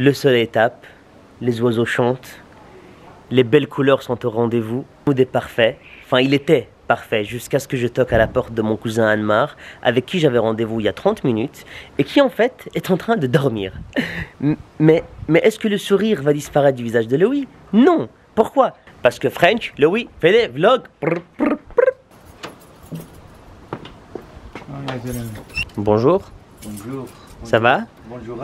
Le soleil tape, les oiseaux chantent, les belles couleurs sont au rendez-vous. Le mood est parfait, enfin il était parfait jusqu'à ce que je toque à la porte de mon cousin Anmar, avec qui j'avais rendez-vous il y a 30 minutes, et qui en fait est en train de dormir. Mais est-ce que le sourire va disparaître du visage de Louis? Non. Pourquoi? Parce que French, Louis fait des vlogs. Bonjour. Bonjour. Ça va? Bonjour.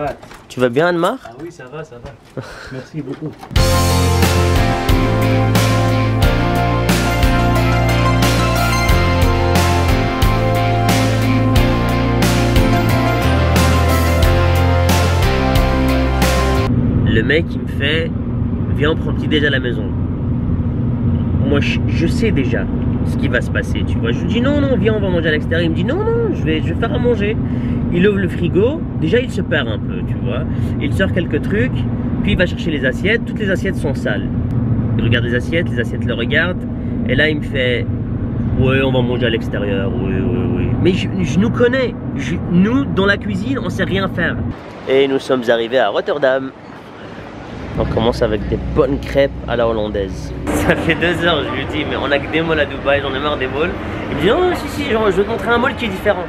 Tu vas bien, Anmar? Ah oui, ça va, ça va. Merci beaucoup. Le mec, il me fait, viens, on prend petit déj à la maison. Moi, je sais déjà ce qui va se passer, tu vois. Je lui dis non, non, viens, on va manger à l'extérieur. Il me dit non, non, je vais faire à manger. Il ouvre le frigo, déjà il se perd un peu, tu vois. Il sort quelques trucs, puis il va chercher les assiettes. Toutes les assiettes sont sales. Il regarde les assiettes le regardent. Et là, il me fait, ouais, on va manger à l'extérieur, oui, oui, oui. Mais je nous connais. Nous, dans la cuisine, on sait rien faire. Et nous sommes arrivés à Rotterdam. On commence avec des bonnes crêpes à la hollandaise. Ça fait 2 heures, je lui dis, mais on a que des malls à Dubaï, j'en ai marre des malls. Il me dit, non, si, genre, je vais te montrer un mall qui est différent.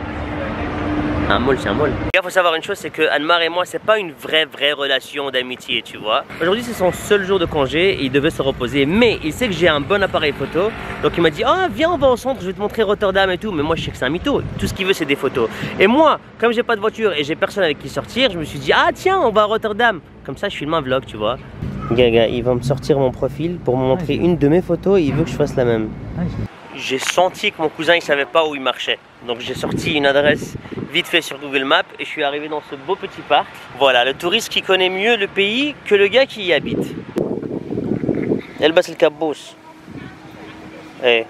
Un mall, c'est un mall. Il faut savoir une chose, c'est que Anmar et moi, c'est pas une vraie relation d'amitié, tu vois. Aujourd'hui, c'est son seul jour de congé et il devait se reposer. Mais il sait que j'ai un bon appareil photo. Donc il m'a dit, ah, viens, on va au centre, je vais te montrer Rotterdam et tout. Mais moi, je sais que c'est un mytho. Tout ce qu'il veut, c'est des photos. Et moi, comme j'ai pas de voiture et j'ai personne avec qui sortir, je me suis dit, ah, tiens, on va à Rotterdam. Comme ça, je filme un vlog, tu vois. Gaga, il va me sortir mon profil pour me montrer une de mes photos et il veut que je fasse la même. J'ai senti que mon cousin, il savait pas où il marchait. Donc j'ai sorti une adresse vite fait sur Google Maps et je suis arrivé dans ce beau petit parc. Voilà, le touriste qui connaît mieux le pays que le gars qui y habite. Elbas el Kabbous. Eh.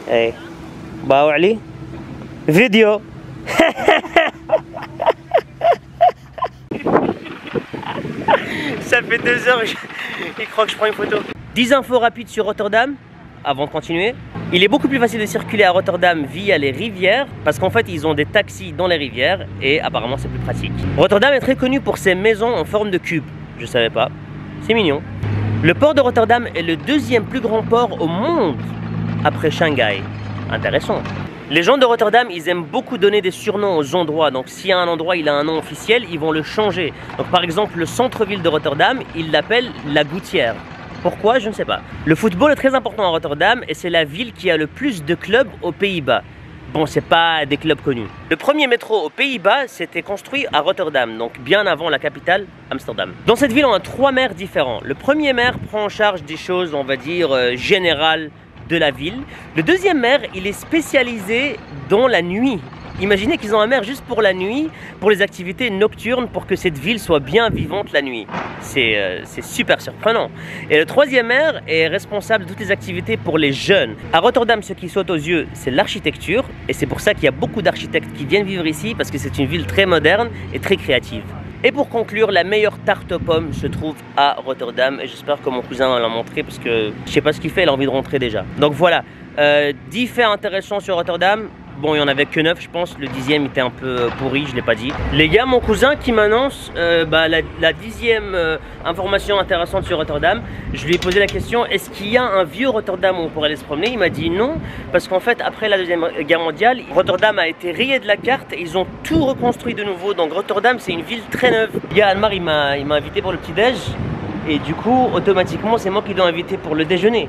Eh. Baou Ali. Vidéo. Ça fait 2 heures, il croit que je prends une photo. 10 infos rapides sur Rotterdam, avant de continuer. Il est beaucoup plus facile de circuler à Rotterdam via les rivières, parce qu'en fait ils ont des taxis dans les rivières, et apparemment c'est plus pratique. Rotterdam est très connu pour ses maisons en forme de cube, je savais pas, c'est mignon. Le port de Rotterdam est le 2e plus grand port au monde, après Shanghai. Intéressant. Les gens de Rotterdam, ils aiment beaucoup donner des surnoms aux endroits. Donc s'il y a un endroit, il a un nom officiel, ils vont le changer. Donc par exemple, le centre-ville de Rotterdam, ils l'appellent la Gouttière. Pourquoi? Je ne sais pas. Le football est très important à Rotterdam et c'est la ville qui a le plus de clubs aux Pays-Bas. Bon, c'est pas des clubs connus. Le premier métro aux Pays-Bas, c'était construit à Rotterdam, donc bien avant la capitale, Amsterdam. Dans cette ville, on a 3 maires différents. Le premier maire prend en charge des choses, on va dire, générales de la ville. Le deuxième maire, il est spécialisé dans la nuit. Imaginez qu'ils ont un maire juste pour la nuit, pour les activités nocturnes, pour que cette ville soit bien vivante la nuit. C'est super surprenant. Et le troisième maire est responsable de toutes les activités pour les jeunes. À Rotterdam, ce qui saute aux yeux, c'est l'architecture. Et c'est pour ça qu'il y a beaucoup d'architectes qui viennent vivre ici, parce que c'est une ville très moderne et très créative. Et pour conclure, la meilleure tarte aux pommes se trouve à Rotterdam. Et j'espère que mon cousin va la montrer, parce que je sais pas ce qu'il fait, il a envie de rentrer déjà. Donc voilà, 10 faits intéressants sur Rotterdam. Bon, il n'y en avait que 9, je pense. Le 10e était un peu pourri, je ne l'ai pas dit. Les gars, mon cousin qui m'annonce la 10e information intéressante sur Rotterdam. Je lui ai posé la question, est-ce qu'il y a un vieux Rotterdam où on pourrait aller se promener? Il m'a dit non, parce qu'en fait, après la 2e guerre mondiale, Rotterdam a été rayé de la carte et ils ont tout reconstruit de nouveau. Donc Rotterdam, c'est une ville très neuve. Le gars, Anmar, il m'a invité pour le petit-déj. Et du coup, automatiquement, c'est moi qui dois inviter pour le déjeuner.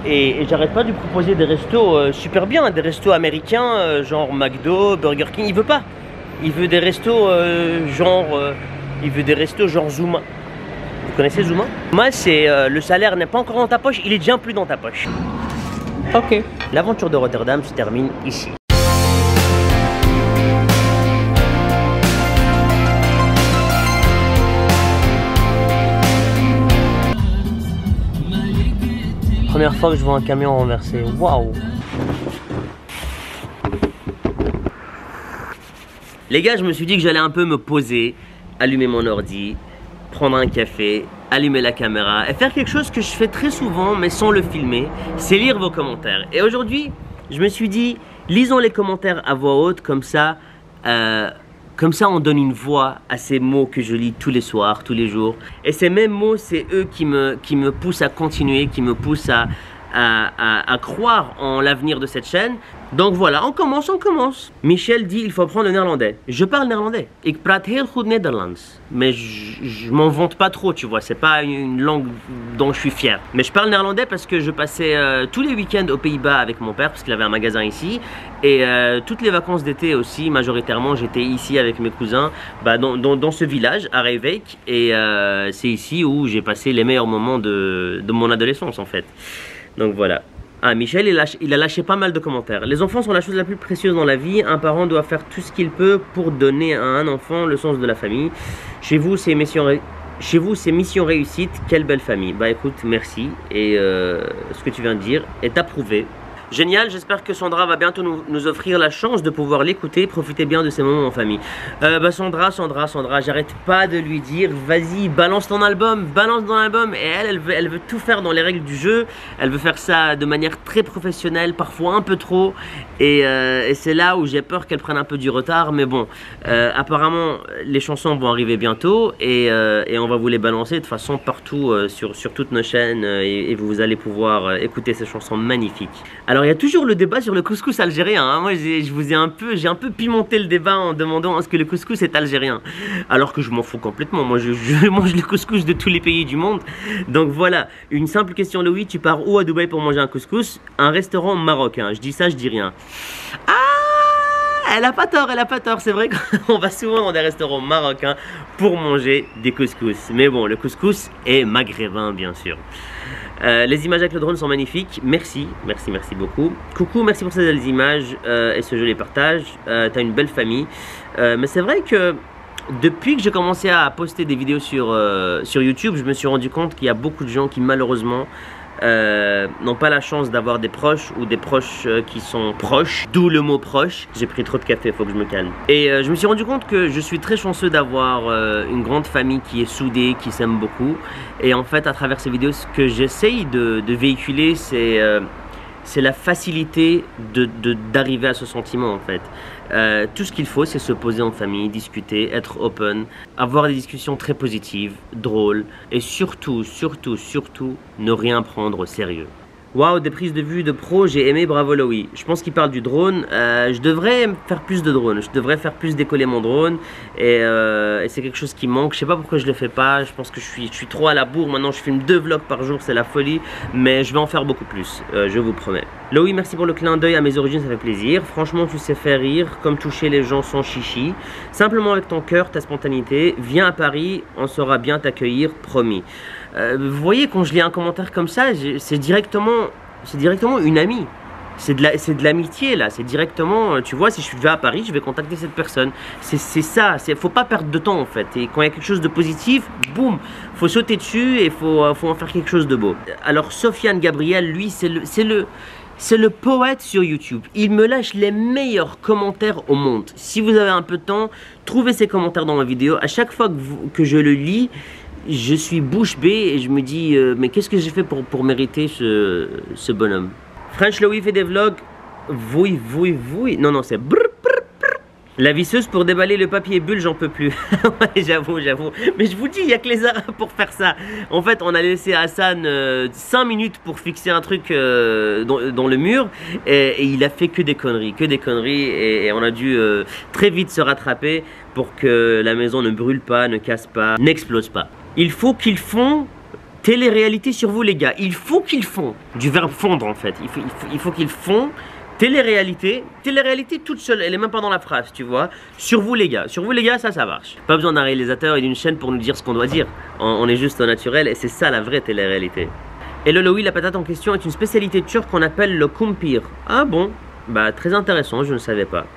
Et j'arrête pas de lui proposer des restos super bien, des restos américains, genre McDo, Burger King. Il veut pas. Il veut des restos il veut des restos genre Zuma. Vous connaissez Zuma? Zuma, c'est le salaire n'est pas encore dans ta poche, il est déjà plus dans ta poche. Ok. L'aventure de Rotterdam se termine ici. Première fois que je vois un camion renversé, waouh! Les gars, je me suis dit que j'allais un peu me poser, allumer mon ordi, prendre un café, allumer la caméra et faire quelque chose que je fais très souvent mais sans le filmer, c'est lire vos commentaires. Et aujourd'hui, je me suis dit, lisons les commentaires à voix haute, comme ça, Comme ça, on donne une voix à ces mots que je lis tous les soirs, tous les jours. Et ces mêmes mots, c'est eux qui me poussent à continuer, qui me poussent à croire en l'avenir de cette chaîne. Donc voilà, on commence. Michel dit il faut apprendre le néerlandais. Je parle néerlandais. Ik praat heel goed Nederlands. Mais je m'en vante pas trop, tu vois. C'est pas une langue dont je suis fier. Mais je parle néerlandais parce que je passais tous les week-ends aux Pays-Bas avec mon père parce qu'il avait un magasin ici. Et toutes les vacances d'été aussi, majoritairement, j'étais ici avec mes cousins dans ce village, à Reykjavik. Et c'est ici où j'ai passé les meilleurs moments de mon adolescence en fait. Donc voilà. Ah, Michel, il a lâché pas mal de commentaires. Les enfants sont la chose la plus précieuse dans la vie. Un parent doit faire tout ce qu'il peut pour donner à un enfant le sens de la famille. Chez vous, c'est mission réussite. Quelle belle famille. Bah écoute, merci. Et ce que tu viens de dire est approuvé. Génial, j'espère que Sandra va bientôt nous offrir la chance de pouvoir l'écouter. Profitez bien de ces moments en famille. Sandra, j'arrête pas de lui dire, vas-y, balance ton album, Et elle veut tout faire dans les règles du jeu. Elle veut faire ça de manière très professionnelle, parfois un peu trop. Et c'est là où j'ai peur qu'elle prenne un peu du retard. Mais bon, apparemment, les chansons vont arriver bientôt. Et on va vous les balancer de toute façon partout sur toutes nos chaînes. Et vous allez pouvoir écouter ces chansons magnifiques. Alors il y a toujours le débat sur le couscous algérien, hein. Moi j'ai un peu pimenté le débat en demandant est-ce que le couscous est algérien. Alors que je m'en fous complètement, moi je mange le couscous de tous les pays du monde. Donc voilà, une simple question Louis, tu pars où à Dubaï pour manger un couscous? Un restaurant marocain, je dis ça, je dis rien. Ah, elle a pas tort, c'est vrai qu'on va souvent dans des restaurants marocains pour manger des couscous. Mais bon, le couscous est maghrébin bien sûr. Les images avec le drone sont magnifiques, merci beaucoup. Coucou, merci pour ces belles images et ce joli partage. T'as une belle famille. Mais c'est vrai que depuis que j'ai commencé à poster des vidéos sur YouTube, je me suis rendu compte qu'il y a beaucoup de gens qui malheureusement n'ont pas la chance d'avoir des proches ou des proches qui sont proches, d'où le mot proche. J'ai pris trop de café, faut que je me calme. Et je me suis rendu compte que je suis très chanceux d'avoir une grande famille qui est soudée, qui s'aime beaucoup. Et en fait, à travers ces vidéos, ce que j'essaye de véhiculer, c'est la facilité d'arriver à ce sentiment en fait. Tout ce qu'il faut, c'est se poser en famille, discuter, être open, avoir des discussions très positives, drôles et surtout, ne rien prendre au sérieux. Waouh, des prises de vue de pro, j'ai aimé, bravo Loïc. Je pense qu'il parle du drone. Je devrais faire plus de drones, je devrais faire plus décoller mon drone. Et c'est quelque chose qui manque. Je sais pas pourquoi je le fais pas. Je pense que je suis trop à la bourre. Maintenant, je filme 2 vlogs par jour, c'est la folie. Mais je vais en faire beaucoup plus, je vous promets. Loïc, merci pour le clin d'œil à mes origines, ça fait plaisir. Franchement, tu sais faire rire, comme toucher les gens sans chichi. Simplement avec ton cœur, ta spontanéité. Viens à Paris, on saura bien t'accueillir, promis. Vous voyez, quand je lis un commentaire comme ça, c'est directement une amie. C'est de l'amitié là, c'est directement, tu vois, si je vais à Paris, je vais contacter cette personne. C'est ça, faut pas perdre de temps en fait. Et quand il y a quelque chose de positif, boum, faut sauter dessus et faut en faire quelque chose de beau. Alors Sofiane Gabriel, lui, c'est le poète sur YouTube. Il me lâche les meilleurs commentaires au monde. Si vous avez un peu de temps, trouvez ces commentaires dans ma vidéo. À chaque fois que je le lis, je suis bouche bée et je me dis mais qu'est-ce que j'ai fait pour mériter ce bonhomme. French Louis fait des vlogs. Voui. Non, c'est brr. La visseuse pour déballer le papier bulle, j'en peux plus. Ouais, j'avoue. Mais je vous dis, il n'y a que les Arabes pour faire ça. En fait, on a laissé Hassan 5 minutes pour fixer un truc dans le mur. Et il a fait que des conneries. Et on a dû très vite se rattraper pour que la maison ne brûle pas, ne casse pas, n'explose pas. Il faut qu'ils font télé-réalité sur vous, les gars. Il faut qu'ils font du verbe fondre, en fait. Il faut qu'ils font télé-réalité toute seule, elle est même pas dans la phrase, tu vois. Sur vous les gars, ça marche. Pas besoin d'un réalisateur et d'une chaîne pour nous dire ce qu'on doit dire. On est juste au naturel et c'est ça la vraie télé-réalité. Et le Loïc, la patate en question est une spécialité turque qu'on appelle le kumpir. Ah bon? Bah très intéressant, je ne savais pas.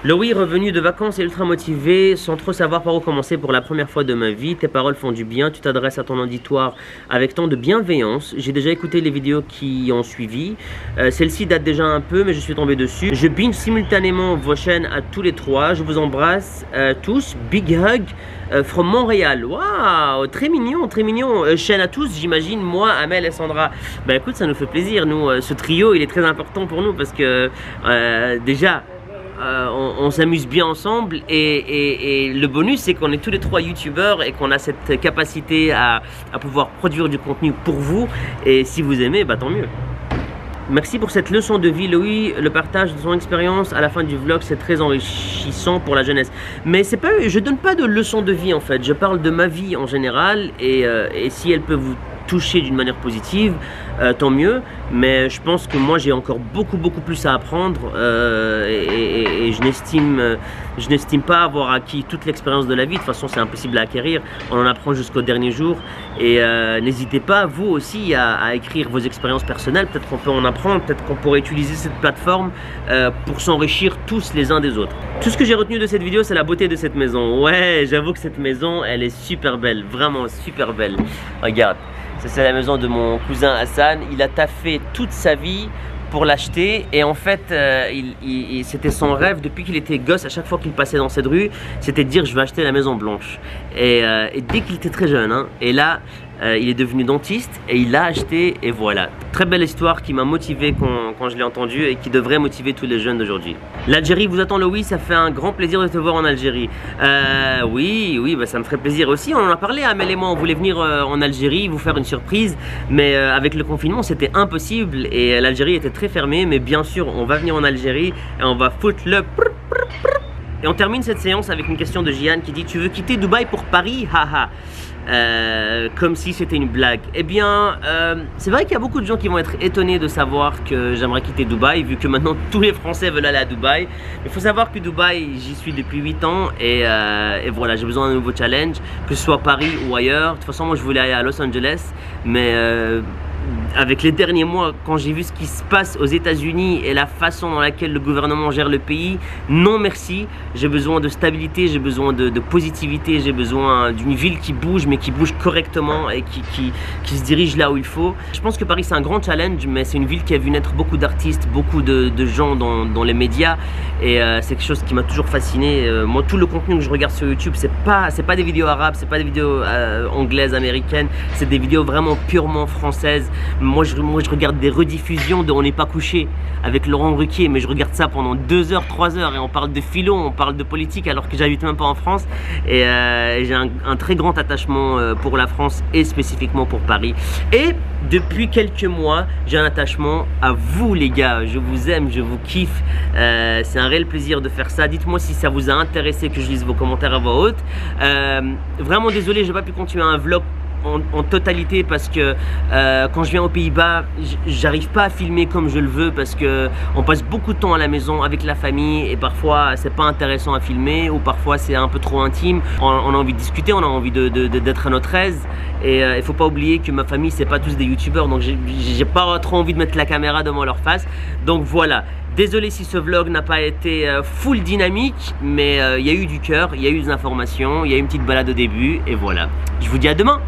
Loïc, revenu de vacances et ultra motivé, sans trop savoir par où commencer pour la première fois de ma vie. Tes paroles font du bien, tu t'adresses à ton auditoire avec tant de bienveillance. J'ai déjà écouté les vidéos qui ont suivi. Celle-ci date déjà un peu, mais je suis tombé dessus. Je binge simultanément vos chaînes à tous les 3. Je vous embrasse tous. Big hug from Montréal. Waouh, très mignon. Chaîne à tous, j'imagine, moi, Amel et Sandra. Bah écoute, ça nous fait plaisir. Nous, ce trio, il est très important pour nous parce que déjà, on s'amuse bien ensemble et le bonus c'est qu'on est tous les trois youtubeurs et qu'on a cette capacité à pouvoir produire du contenu pour vous, et si vous aimez, bah tant mieux. Merci pour cette leçon de vie, Louis. Le partage de son expérience à la fin du vlog, c'est très enrichissant pour la jeunesse. Mais c'est pas, je donne pas de leçon de vie en fait. Je parle de ma vie en général et si elle peut vous toucher d'une manière positive, tant mieux. Mais je pense que moi j'ai encore beaucoup plus à apprendre et je n'estime pas avoir acquis toute l'expérience de la vie. De toute façon, c'est impossible à acquérir. On en apprend jusqu'au dernier jour. Et n'hésitez pas, vous aussi, à écrire vos expériences personnelles. Peut-être qu'on peut en apprendre, peut-être qu'on pourrait utiliser cette plateforme pour s'enrichir tous les uns des autres. Tout ce que j'ai retenu de cette vidéo, c'est la beauté de cette maison. Ouais, j'avoue que cette maison, elle est super belle, vraiment super belle. Regarde, ça c'est la maison de mon cousin Hassan. Il a taffé toute sa vie pour l'acheter et en fait c'était son rêve depuis qu'il était gosse. À chaque fois qu'il passait dans cette rue, c'était de dire je vais acheter la maison blanche et dès qu'il était très jeune hein, et là il est devenu dentiste et il l'a acheté et voilà. Très belle histoire qui m'a motivé quand je l'ai entendu et qui devrait motiver tous les jeunes d'aujourd'hui. L'Algérie vous attend, Louis, ça fait un grand plaisir de te voir en Algérie. Oui, bah, ça me ferait plaisir aussi. On en a parlé, Amel et moi, on voulait venir en Algérie, vous faire une surprise, mais avec le confinement c'était impossible et l'Algérie était très fermée, mais bien sûr on va venir en Algérie et on va foutre le et on termine cette séance avec une question de Jian qui dit: tu veux quitter Dubaï pour Paris? Haha. Comme si c'était une blague. Eh bien, c'est vrai qu'il y a beaucoup de gens qui vont être étonnés de savoir que j'aimerais quitter Dubaï, vu que maintenant tous les Français veulent aller à Dubaï. Il faut savoir que Dubaï, j'y suis depuis 8 ans et voilà, j'ai besoin d'un nouveau challenge, que ce soit Paris ou ailleurs. De toute façon, moi je voulais aller à Los Angeles, mais avec les derniers mois, quand j'ai vu ce qui se passe aux États-Unis et la façon dans laquelle le gouvernement gère le pays, non merci. J'ai besoin de stabilité, j'ai besoin de positivité, j'ai besoin d'une ville qui bouge, mais qui bouge correctement et qui se dirige là où il faut. Je pense que Paris c'est un grand challenge, mais c'est une ville qui a vu naître beaucoup d'artistes, beaucoup de gens dans les médias et c'est quelque chose qui m'a toujours fasciné. Moi, tout le contenu que je regarde sur YouTube, c'est pas des vidéos arabes, c'est pas des vidéos anglaises, américaines, c'est des vidéos vraiment purement françaises. Moi je regarde des rediffusions de On n'est pas couché avec Laurent Ruquier, mais je regarde ça pendant 2 heures, 3 heures et on parle de philo, on parle de politique alors que j'habite même pas en France et j'ai un très grand attachement pour la France et spécifiquement pour Paris. Et depuis quelques mois, j'ai un attachement à vous les gars, je vous aime, je vous kiffe, c'est un réel plaisir de faire ça. Dites-moi si ça vous a intéressé que je lise vos commentaires à voix haute. Vraiment désolé, j'ai pas pu continuer un vlog en totalité parce que quand je viens aux Pays-Bas, j'arrive pas à filmer comme je le veux parce que on passe beaucoup de temps à la maison avec la famille et parfois c'est pas intéressant à filmer ou parfois c'est un peu trop intime. On a envie de discuter, on a envie d'être à notre aise et il faut pas oublier que ma famille c'est pas tous des youtubeurs, donc j'ai pas trop envie de mettre la caméra devant leur face. Donc voilà. Désolé si ce vlog n'a pas été full dynamique, mais il y a eu du cœur, il y a eu des informations, il y a eu une petite balade au début et voilà. Je vous dis à demain.